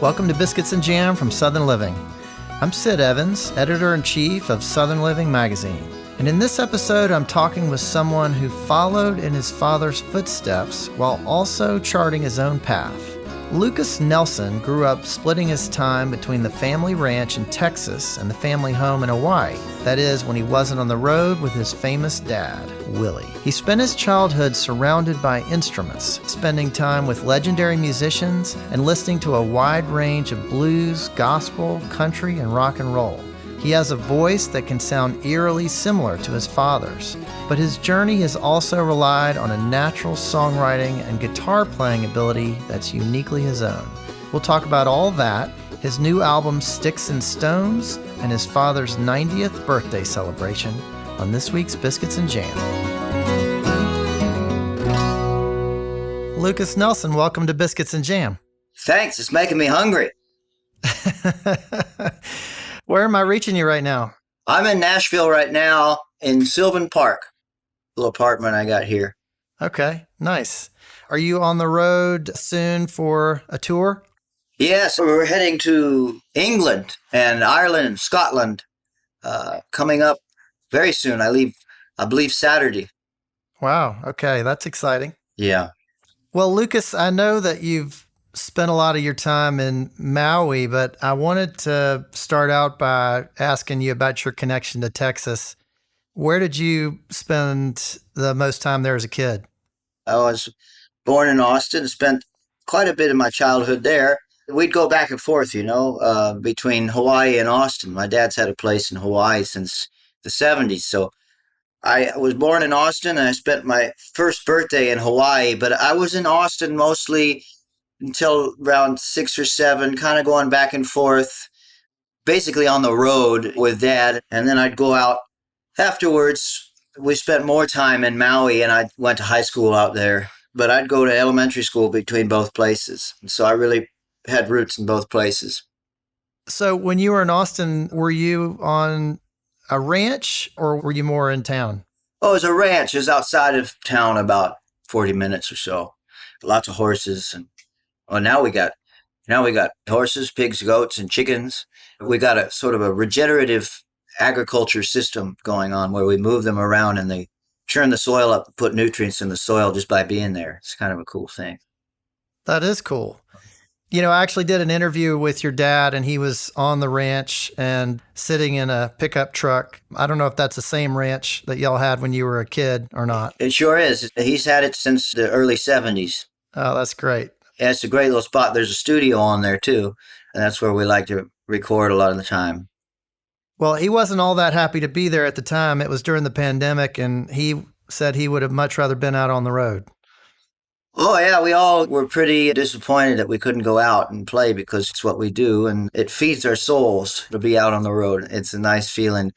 Welcome to Biscuits and Jam from Southern Living. I'm Sid Evans, editor-in-chief of Southern Living magazine. And in this episode, I'm talking with someone who followed in his father's footsteps while also charting his own path. Lukas Nelson grew up splitting his time between the family ranch in Texas and the family home in Hawaii. That is, when he wasn't on the road with his famous dad, Willie. He spent his childhood surrounded by instruments, spending time with legendary musicians and listening to a wide range of blues, gospel, country, and rock and roll. He has a voice that can sound eerily similar to his father's, but his journey has also relied on a natural songwriting and guitar playing ability that's uniquely his own. We'll talk about all that, his new album Sticks and Stones, and his father's 90th birthday celebration on this week's Biscuits and Jam. Lukas Nelson, welcome to Biscuits and Jam. Thanks, it's making me hungry. Where am I reaching you right now? I'm in Nashville right now in Sylvan Park, little apartment I got here. Okay, nice. Are you on the road soon for a tour? Yes, we're heading to England and Ireland and Scotland coming up very soon. I leave, I believe, Saturday. Wow, okay, that's exciting. Yeah. Well, Lukas, I know that you've spent a lot of your time in Maui, but I wanted to start out by asking you about your connection to Texas. Where did you spend the most time there as a kid? I was born in Austin, spent quite a bit of my childhood there. We'd go back and forth, between Hawaii and Austin. My dad's had a place in Hawaii since the 70s, so I was born in Austin and I spent my first birthday in Hawaii, but I was in Austin mostly until around 6 or 7, kind of going back and forth, basically on the road with Dad. And then I'd go out afterwards. We spent more time in Maui and I went to high school out there, but I'd go to elementary school between both places. So I really had roots in both places. So when you were in Austin, were you on a ranch or were you more in town? Oh, it was a ranch. It was outside of town about 40 minutes or so. Lots of horses and now we got horses, pigs, goats, and chickens. We got a sort of a regenerative agriculture system going on where we move them around and they churn the soil up, put nutrients in the soil just by being there. It's kind of a cool thing. That is cool. You know, I actually did an interview with your dad and he was on the ranch and sitting in a pickup truck. I don't know if that's the same ranch that y'all had when you were a kid or not. It sure is. He's had it since the early 70s. Oh, that's great. Yeah, it's a great little spot. There's a studio on there too, and that's where we like to record a lot of the time. Well, he wasn't all that happy to be there at the time. It was during the pandemic, and he said he would have much rather been out on the road. Oh, yeah, we all were pretty disappointed that we couldn't go out and play because it's what we do, and it feeds our souls to be out on the road. It's a nice feeling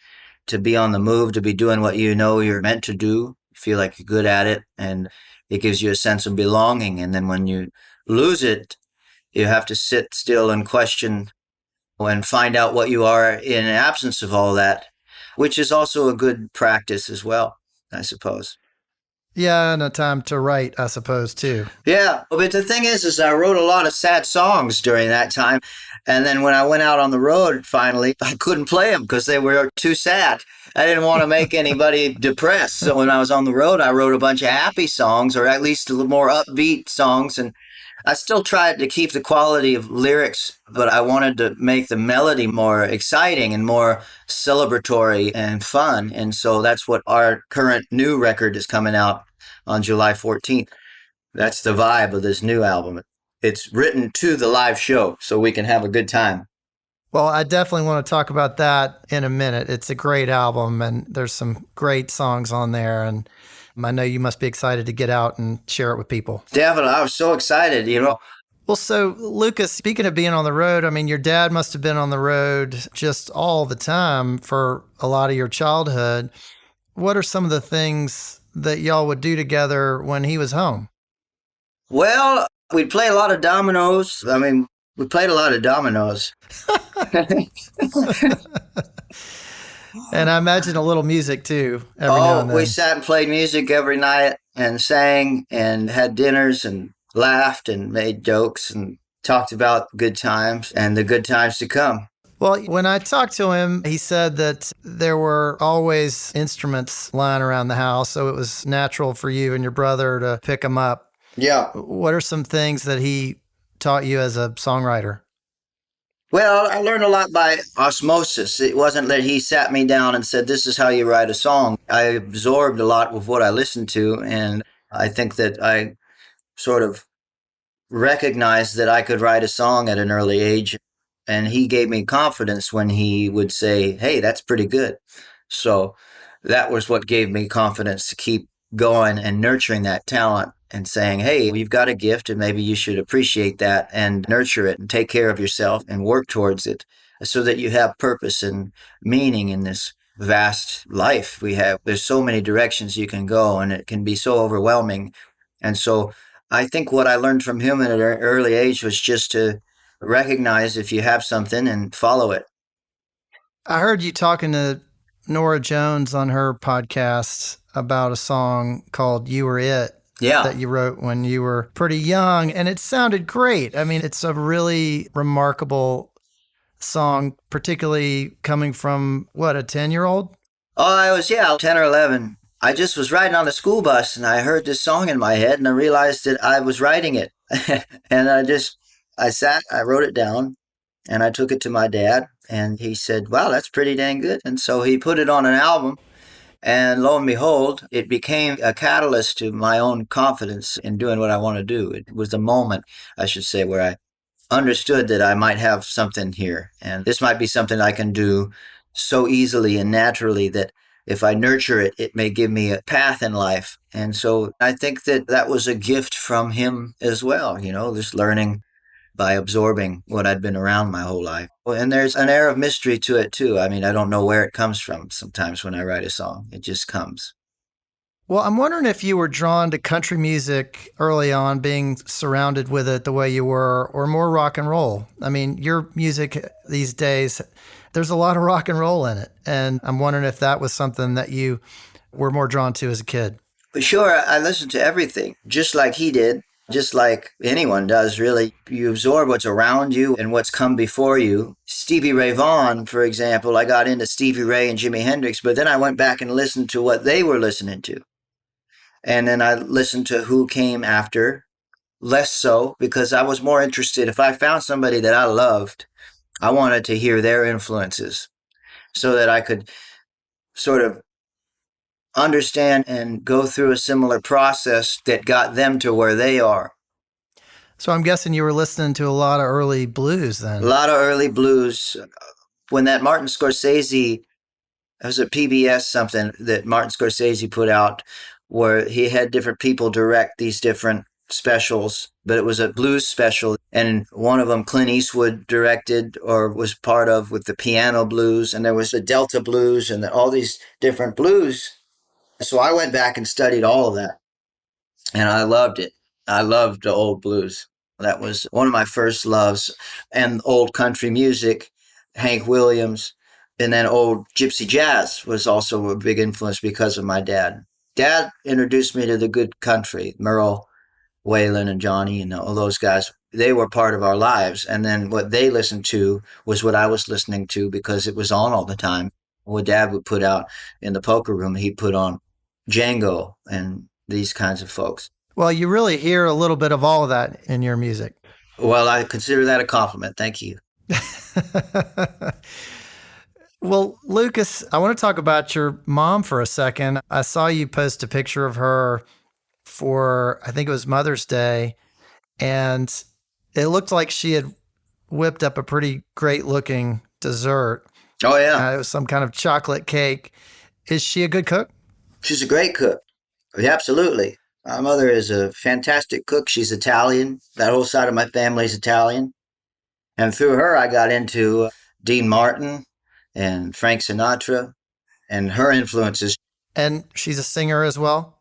to be on the move, to be doing what you know you're meant to do, feel like you're good at it, and it gives you a sense of belonging. And then when you lose it, you have to sit still and question and find out what you are in absence of all that, which is also a good practice as well, I suppose. Yeah, and a time to write, I suppose, too. Yeah, but the thing is I wrote a lot of sad songs during that time. And then when I went out on the road, finally, I couldn't play them because they were too sad. I didn't want to make anybody depressed. So when I was on the road, I wrote a bunch of happy songs, or at least a little more upbeat songs. And I still tried to keep the quality of lyrics, but I wanted to make the melody more exciting and more celebratory and fun. And so that's what our current new record is coming out on July 14th. That's the vibe of this new album. It's written to the live show so we can have a good time. Well, I definitely want to talk about that in a minute. It's a great album and there's some great songs on there. And I know you must be excited to get out and share it with people. Definitely. I was so excited, Well, so Lukas, speaking of being on the road, I mean, your dad must have been on the road just all the time for a lot of your childhood. What are some of the things that y'all would do together when he was home? Well, we'd play a lot of dominoes. I mean, we played a lot of dominoes. And I imagine a little music too, every now and then. We sat and played music every night and sang and had dinners and laughed and made jokes and talked about good times and the good times to come. Well, when I talked to him, he said that there were always instruments lying around the house, so it was natural for you and your brother to pick them up. Yeah. What are some things that he taught you as a songwriter? Well, I learned a lot by osmosis. It wasn't that he sat me down and said, "This is how you write a song." I absorbed a lot of what I listened to, and I think that I sort of recognized that I could write a song at an early age. And he gave me confidence when he would say, "Hey, that's pretty good." So that was what gave me confidence to keep going and nurturing that talent and saying, "Hey, you've got a gift and maybe you should appreciate that and nurture it and take care of yourself and work towards it so that you have purpose and meaning in this vast life we have." There's so many directions you can go and it can be so overwhelming. And so I think what I learned from him at an early age was just to recognize if you have something and follow it. I heard you talking to Nora Jones on her podcast about a song called You Were It Yeah. that you wrote when you were pretty young, and it sounded great. I mean, it's a really remarkable song, particularly coming from what, a 10-year-old? Oh, I was, yeah, 10 or 11. I just was riding on the school bus and I heard this song in my head and I realized that I was writing it. And I sat, I wrote it down and I took it to my dad and he said, "Wow, that's pretty dang good." And so he put it on an album and lo and behold, it became a catalyst to my own confidence in doing what I want to do. It was the moment, I should say, where I understood that I might have something here and this might be something I can do so easily and naturally that if I nurture it, it may give me a path in life. And so I think that that was a gift from him as well, just learning by absorbing what I'd been around my whole life. And there's an air of mystery to it too. I mean, I don't know where it comes from sometimes when I write a song. It just comes. Well, I'm wondering if you were drawn to country music early on, being surrounded with it the way you were, or more rock and roll. I mean, your music these days, there's a lot of rock and roll in it. And I'm wondering if that was something that you were more drawn to as a kid. But sure, I listened to everything, just like he did, just like anyone does, really. You absorb what's around you and what's come before you. Stevie Ray Vaughan, for example, I got into Stevie Ray and Jimi Hendrix, but then I went back and listened to what they were listening to. And then I listened to who came after, less so, because I was more interested. If I found somebody that I loved, I wanted to hear their influences so that I could sort of understand and go through a similar process that got them to where they are. So I'm guessing you were listening to a lot of early blues then. A lot of early blues. When that Martin Scorsese, it was a PBS something that Martin Scorsese put out where he had different people direct these different specials, but it was a blues special. And one of them, Clint Eastwood directed or was part of with the piano blues. And there was the Delta blues and all these different blues. So I went back and studied all of that. And I loved it. I loved the old blues. That was one of my first loves. And old country music, Hank Williams, and then old gypsy jazz was also a big influence because of my dad. Dad introduced me to the good country, Merle, Waylon, and Johnny, and all those guys. They were part of our lives. And then what they listened to was what I was listening to because it was on all the time. What Dad would put out in the poker room, he'd put on Django and these kinds of folks. Well, you really hear a little bit of all of that in your music. Well, I consider that a compliment. Thank you. Well, Lukas, I want to talk about your mom for a second. I saw you post a picture of her for, I think it was Mother's Day, and it looked like she had whipped up a pretty great looking dessert. Oh, yeah. It was some kind of chocolate cake. Is she a good cook? She's a great cook. Yeah, absolutely. My mother is a fantastic cook. She's Italian. That whole side of my family is Italian. And through her, I got into Dean Martin and Frank Sinatra and her influences. And she's a singer as well?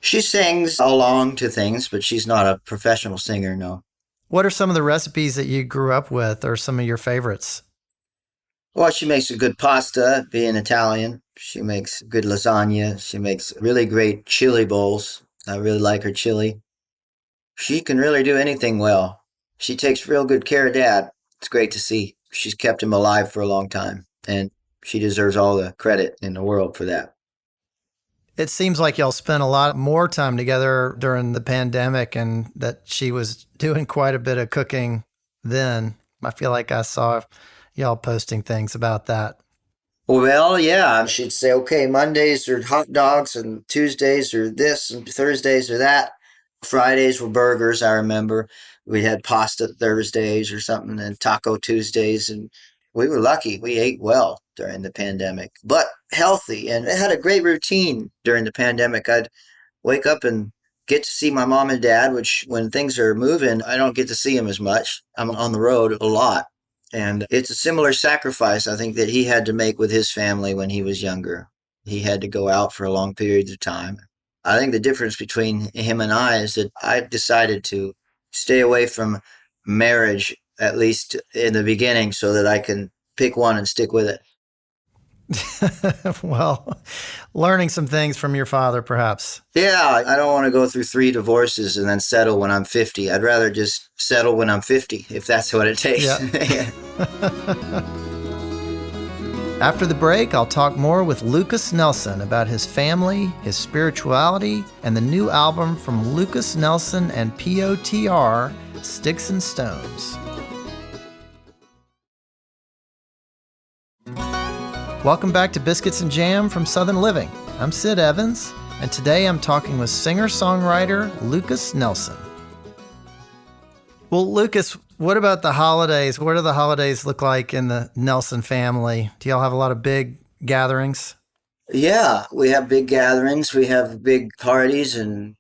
She sings along to things, but she's not a professional singer, no. What are some of the recipes that you grew up with or some of your favorites? Well, she makes a good pasta, being Italian. She makes good lasagna. She makes really great chili bowls. I really like her chili. She can really do anything well. She takes real good care of Dad. It's great to see. She's kept him alive for a long time, and she deserves all the credit in the world for that. It seems like y'all spent a lot more time together during the pandemic and that she was doing quite a bit of cooking then. I feel like I saw y'all posting things about that. Well, yeah, she'd say, okay, Mondays are hot dogs, and Tuesdays are this, and Thursdays are that. Fridays were burgers, I remember. We had pasta Thursdays or something, and taco Tuesdays, and we were lucky. We ate well during the pandemic, but healthy, and it had a great routine during the pandemic. I'd wake up and get to see my mom and dad, which when things are moving, I don't get to see them as much. I'm on the road a lot. And it's a similar sacrifice, I think, that he had to make with his family when he was younger. He had to go out for long periods of time. I think the difference between him and I is that I decided to stay away from marriage, at least in the beginning, so that I can pick one and stick with it. Well, learning some things from your father, perhaps. Yeah, I don't want to go through 3 divorces and then settle when I'm 50. I'd rather just settle when I'm 50, if that's what it takes. Yeah. After the break, I'll talk more with Lukas Nelson about his family, his spirituality, and the new album from Lukas Nelson and POTR, Sticks and Stones. Welcome back to Biscuits and Jam from Southern Living. I'm Sid Evans, and today I'm talking with singer-songwriter Lukas Nelson. Well, Lukas, what about the holidays? What do the holidays look like in the Nelson family? Do y'all have a lot of big gatherings? Yeah, we have big gatherings. We have big parties, and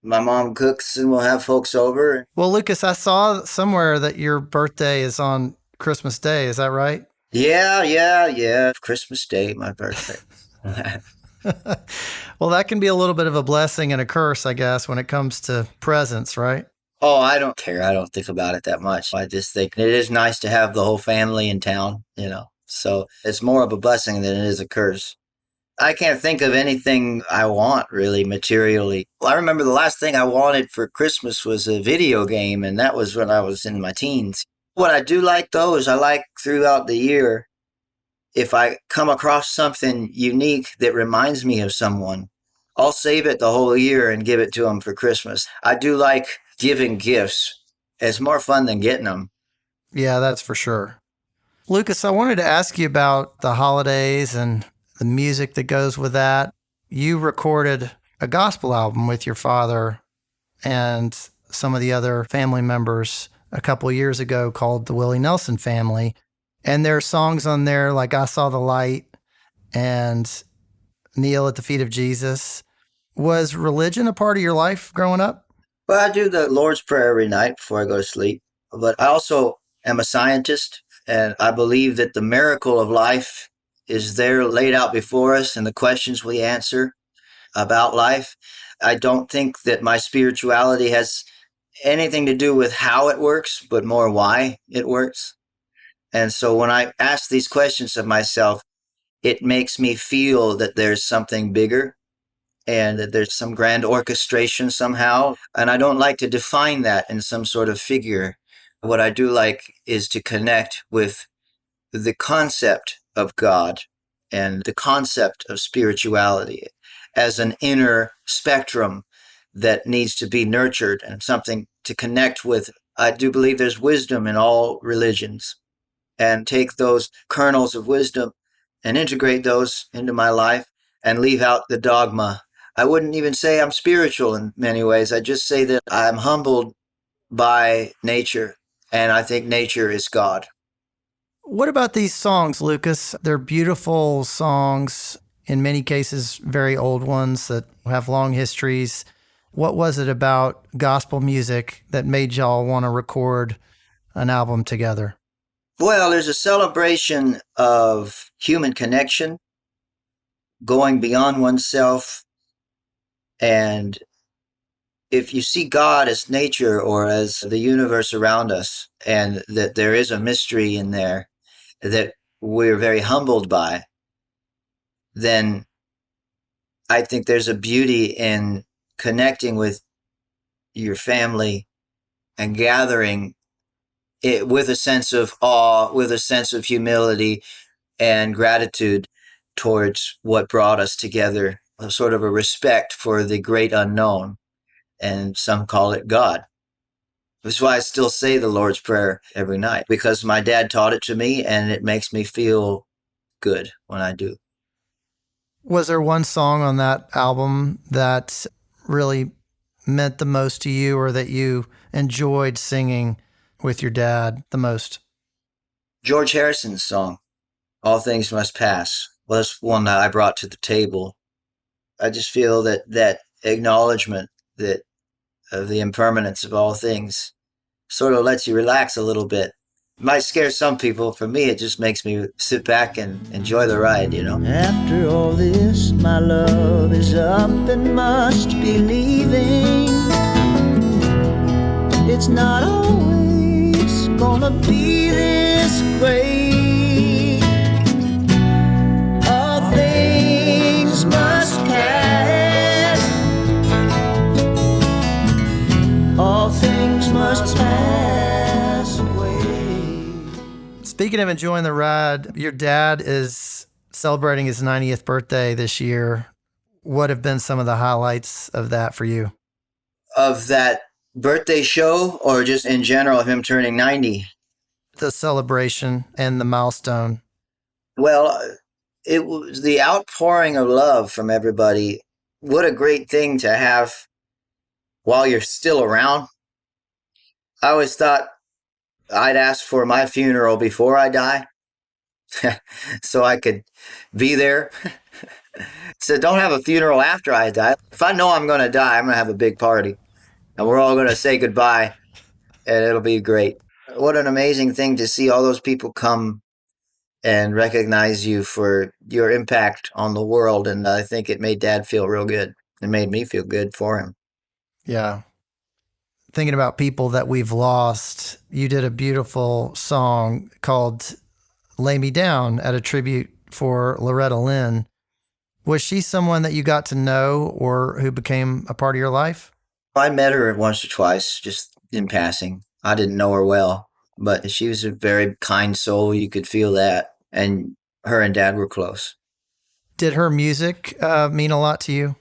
my mom cooks, and we'll have folks over. Well, Lukas, I saw somewhere that your birthday is on Christmas Day. Is that right? Yeah. Christmas Day, my birthday. Well, that can be a little bit of a blessing and a curse, I guess, when it comes to presents, right? Oh, I don't care. I don't think about it that much. I just think it is nice to have the whole family in town, So it's more of a blessing than it is a curse. I can't think of anything I want really materially. Well, I remember the last thing I wanted for Christmas was a video game, and that was when I was in my teens. What I do like, though, is I like throughout the year, if I come across something unique that reminds me of someone, I'll save it the whole year and give it to them for Christmas. I do like giving gifts. It's more fun than getting them. Yeah, that's for sure. Lukas, I wanted to ask you about the holidays and the music that goes with that. You recorded a gospel album with your father and some of the other family members a couple of years ago called the Willie Nelson Family. And there are songs on there like I Saw the Light and Kneel at the Feet of Jesus. Was religion a part of your life growing up? Well, I do the Lord's Prayer every night before I go to sleep. But I also am a scientist, and I believe that the miracle of life is there laid out before us and the questions we answer about life. I don't think that my spirituality has anything to do with how it works, but more why it works. And so when I ask these questions of myself, it makes me feel that there's something bigger and that there's some grand orchestration somehow. And I don't like to define that in some sort of figure. What I do like is to connect with the concept of God and the concept of spirituality as an inner spectrum that needs to be nurtured and something to connect with. I do believe there's wisdom in all religions, and take those kernels of wisdom and integrate those into my life and leave out the dogma. I wouldn't even say I'm spiritual in many ways. I just say that I'm humbled by nature, and I think nature is God. What about these songs, Lukas? They're beautiful songs, in many cases, very old ones that have long histories. What was it about gospel music that made y'all want to record an album together? Well, there's a celebration of human connection, going beyond oneself. And if you see God as nature or as the universe around us, and that there is a mystery in there that we're very humbled by, then I think there's a beauty in connecting with your family and gathering with a sense of awe, with a sense of humility and gratitude towards what brought us together, a sort of a respect for the great unknown, and some call it God. That's why I still say the Lord's Prayer every night, because my dad taught it to me, and it makes me feel good when I do. Was there one song on that album that really meant the most to you, or that you enjoyed singing with your dad the most? George Harrison's song, All Things Must Pass, was one that I brought to the table. I just feel that that acknowledgement that of the impermanence of all things sort of lets you relax a little bit. It might scare some people. For me, it just makes me sit back and enjoy the ride, you know. After all this, my love is up and must be leaving. It's not always gonna be this great. All things must pass. All things must pass away. Speaking of enjoying the ride, your dad is celebrating his 90th birthday this year. What have been some of the highlights of that for you? Of that birthday show, or just in general of him turning 90? The celebration and the milestone. Well, it was the outpouring of love from everybody. What a great thing to have while you're still around. I always thought I'd ask for my funeral before I die so I could be there. So don't have a funeral after I die. If I know I'm going to die, I'm going to have a big party, and we're all going to say goodbye, and it'll be great. What an amazing thing to see all those people come and recognize you for your impact on the world. And I think it made Dad feel real good. It made me feel good for him. Yeah. Thinking about people that we've lost, you did a beautiful song called Lay Me Down at a tribute for Loretta Lynn. Was she someone that you got to know or who became a part of your life? I met her once or twice, just in passing. I didn't know her well, but she was a very kind soul. You could feel that. And her and Dad were close. Did her music mean a lot to you?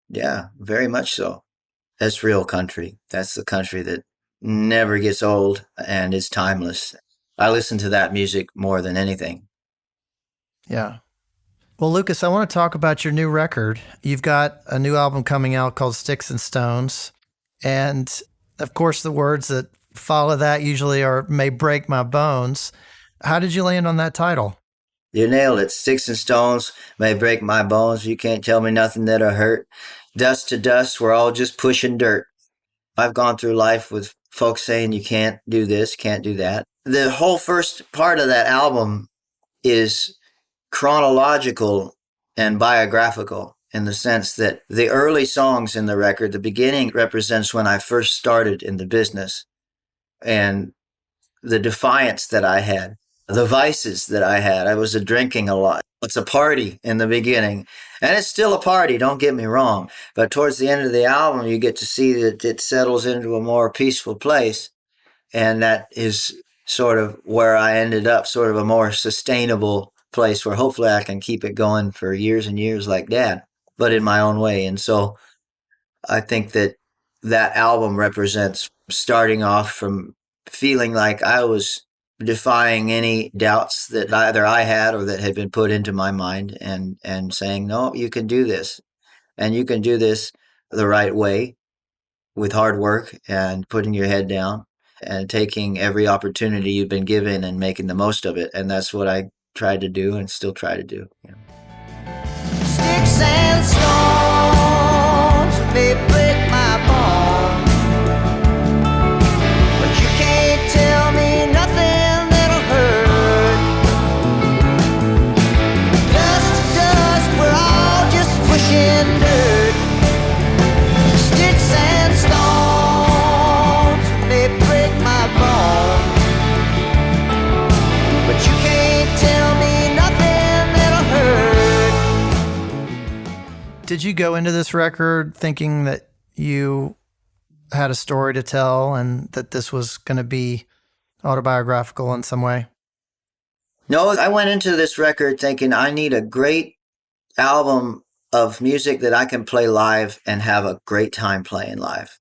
Yeah, very much so. That's real country. That's the country that never gets old and is timeless. I listen to that music more than anything. Yeah. Well, Lukas, I want to talk about your new record. You've got a new album coming out called Sticks and Stones. And of course, the words that follow that usually are "may break my bones." How did you land on that title? You nailed it. Sticks and stones may break my bones. You can't tell me nothing that'll hurt. Dust to dust, we're all just pushing dirt. I've gone through life with folks saying you can't do this, can't do that. The whole first part of that album is chronological and biographical in the sense that the early songs in the record, the beginning represents when I first started in the business and the defiance that I had, the vices that I had. I was drinking a lot. It's a party in the beginning, and it's still a party, don't get me wrong. But towards the end of the album, you get to see that it settles into a more peaceful place. And that is sort of where I ended up, sort of a more sustainable place where hopefully I can keep it going for years and years like Dad, but in my own way. And so I think that that album represents starting off from feeling like I was defying any doubts that either I had or that had been put into my mind, and saying, no, you can do this, and you can do this the right way with hard work and putting your head down and taking every opportunity you've been given and making the most of it. And that's what I tried to do and still try to do. You know. Sticks and stones may break my bones, but you can't tell me nothing that'll hurt. Dust to dust, we're all just pushing dirt. Sticks and stones may break my bones, but you can't tell me nothing that'll hurt. Did you go into this record thinking that you had a story to tell and that this was going to be autobiographical in some way? No, I went into this record thinking I need a great album of music that I can play live and have a great time playing live.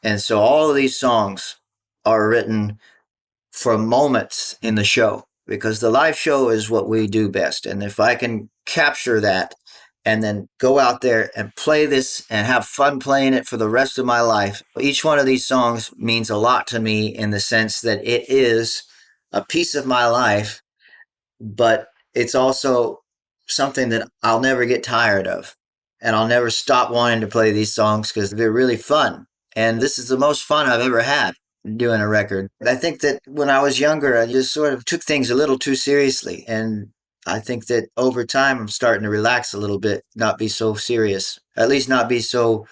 And so all of these songs are written for moments in the show because the live show is what we do best. And if I can capture that and then go out there and play this and have fun playing it for the rest of my life, each one of these songs means a lot to me in the sense that it is a piece of my life, but it's also something that I'll never get tired of. And I'll never stop wanting to play these songs because they're really fun. And this is the most fun I've ever had doing a record. I think that when I was younger, I just sort of took things a little too seriously. And I think that over time, I'm starting to relax a little bit, not be so serious, at least not be so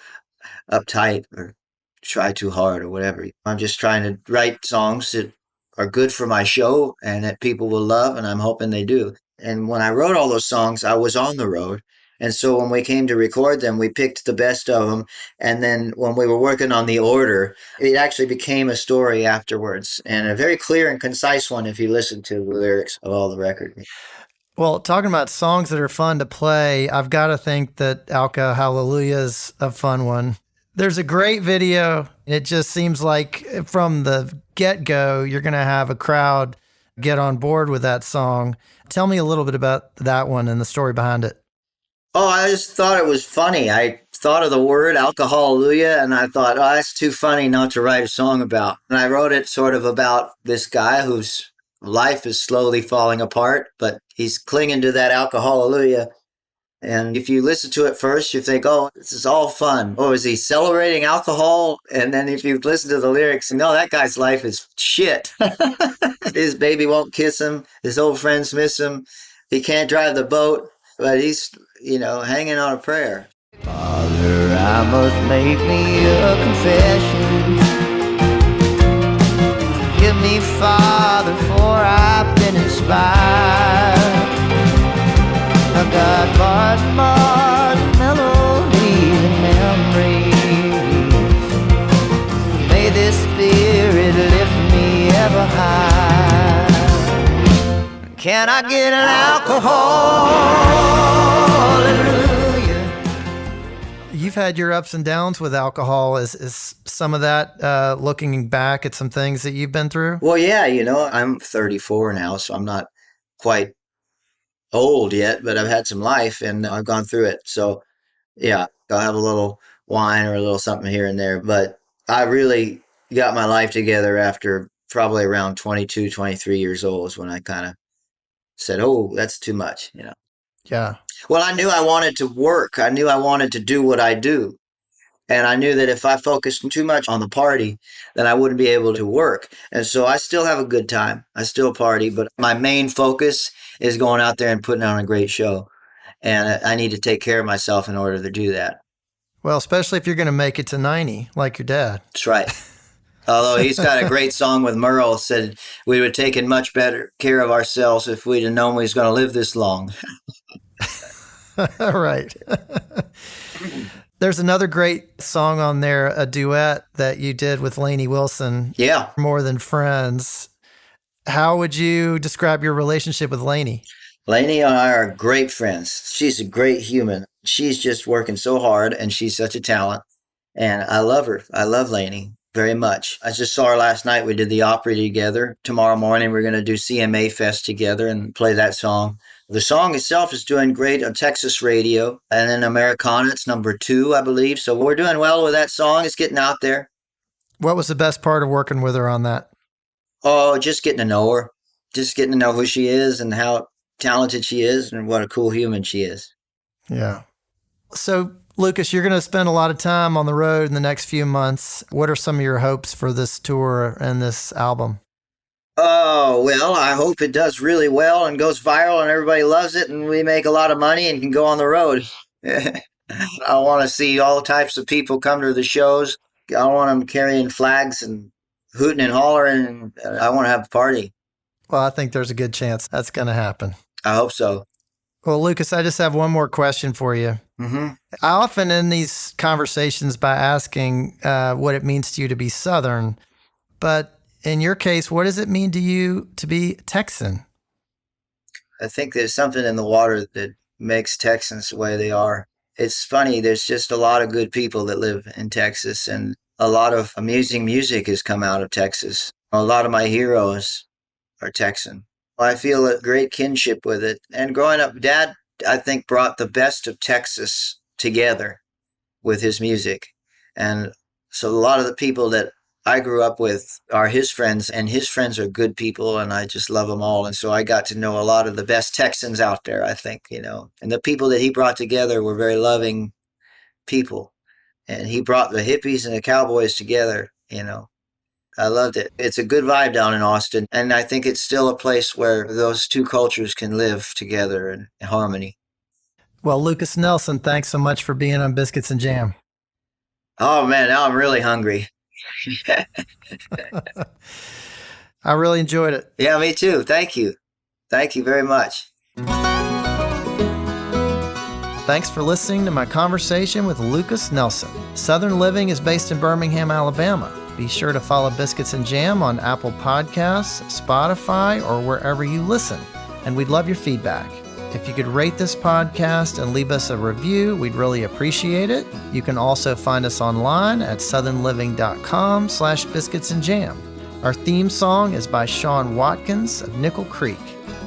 uptight or try too hard or whatever. I'm just trying to write songs that are good for my show and that people will love, and I'm hoping they do. And when I wrote all those songs, I was on the road. And so when we came to record them, we picked the best of them. And then when we were working on the order, it actually became a story afterwards, and a very clear and concise one if you listen to the lyrics of all the records. Well, talking about songs that are fun to play, I've got to think that Alka Hallelujah is a fun one. There's a great video. It just seems like from the get-go, you're going to have a crowd get on board with that song. Tell me a little bit about that one and the story behind it. Oh, I just thought it was funny. I thought of the word Hallelujah, and I thought, oh, that's too funny not to write a song about. And I wrote it sort of about this guy whose life is slowly falling apart, but he's clinging to that Hallelujah. And if you listen to it first, you think, oh, this is all fun. Oh, is he celebrating alcohol? And then if you listen to the lyrics, no, that guy's life is shit. His baby won't kiss him. His old friends miss him. He can't drive the boat, but he's, hanging on a prayer. Father, I must make me a confession. Forgive me, Father, for I've been inspired. I've got bars, melodies, and memories. May this spirit lift me ever high. Can I get an alcohol? Hallelujah. You've had your ups and downs with alcohol. Is some of that looking back at some things that you've been through? Well, yeah, I'm 34 now, so I'm not quite old yet, but I've had some life and I've gone through it. So, yeah, I'll have a little wine or a little something here and there. But I really got my life together after probably around 22, 23 years old is when I kind of said, oh, that's too much, Yeah. Well, I knew I wanted to work. I knew I wanted to do what I do. And I knew that if I focused too much on the party, then I wouldn't be able to work. And so I still have a good time. I still party, but my main focus is going out there and putting on a great show. And I need to take care of myself in order to do that. Well, especially if you're going to make it to 90, like your dad. That's right. Although he's got a great song with Merle, said we would have taken much better care of ourselves if we'd have known we was going to live this long. Right. There's another great song on there, a duet that you did with Lainey Wilson. Yeah. More Than Friends. How would you describe your relationship with Lainey? Lainey and I are great friends. She's a great human. She's just working so hard, and she's such a talent. And I love her. I love Lainey very much. I just saw her last night. We did the Opry together. Tomorrow morning, we're going to do CMA Fest together and play that song. The song itself is doing great on Texas radio. And in Americana, it's number 2, I believe. So we're doing well with that song. It's getting out there. What was the best part of working with her on that? Oh, just getting to know her. Just getting to know who she is and how talented she is and what a cool human she is. Yeah. So, Lukas, you're going to spend a lot of time on the road in the next few months. What are some of your hopes for this tour and this album? Oh, well, I hope it does really well and goes viral and everybody loves it and we make a lot of money and can go on the road. I want to see all types of people come to the shows. I want them carrying flags and hooting and hollering. And I want to have a party. Well, I think there's a good chance that's going to happen. I hope so. Well, Lukas, I just have one more question for you. Mm-hmm. I often end these conversations by asking what it means to you to be Southern, but in your case, what does it mean to you to be Texan? I think there's something in the water that makes Texans the way they are. It's funny, there's just a lot of good people that live in Texas, and a lot of amusing music has come out of Texas. A lot of my heroes are Texan. I feel a great kinship with it. And growing up, Dad, I think, brought the best of Texas together with his music. And so a lot of the people that I grew up with are his friends, and his friends are good people, and I just love them all. And so I got to know a lot of the best Texans out there, I think, And the people that he brought together were very loving people. And he brought the hippies and the cowboys together, I loved it. It's a good vibe down in Austin, and I think it's still a place where those two cultures can live together in harmony. Well, Lukas Nelson, thanks so much for being on Biscuits and Jam. Oh, man, now I'm really hungry. I really enjoyed it. Yeah, me too. Thank you. Thank you very much. Thanks for listening to my conversation with Lukas Nelson. Southern Living is based in Birmingham, Alabama. Be sure to follow Biscuits and Jam on Apple Podcasts, Spotify, or wherever you listen. And we'd love your feedback. If you could rate this podcast and leave us a review, we'd really appreciate it. You can also find us online at southernliving.com/biscuitsandjam. Our theme song is by Sean Watkins of Nickel Creek.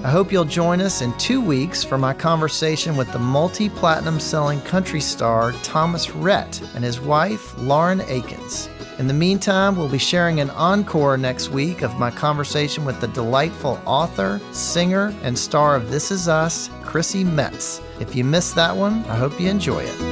I hope you'll join us in 2 weeks for my conversation with the multi-platinum selling country star Thomas Rhett and his wife, Lauren Akins. In the meantime, we'll be sharing an encore next week of my conversation with the delightful author, singer, and star of This Is Us, Chrissy Metz. If you missed that one, I hope you enjoy it.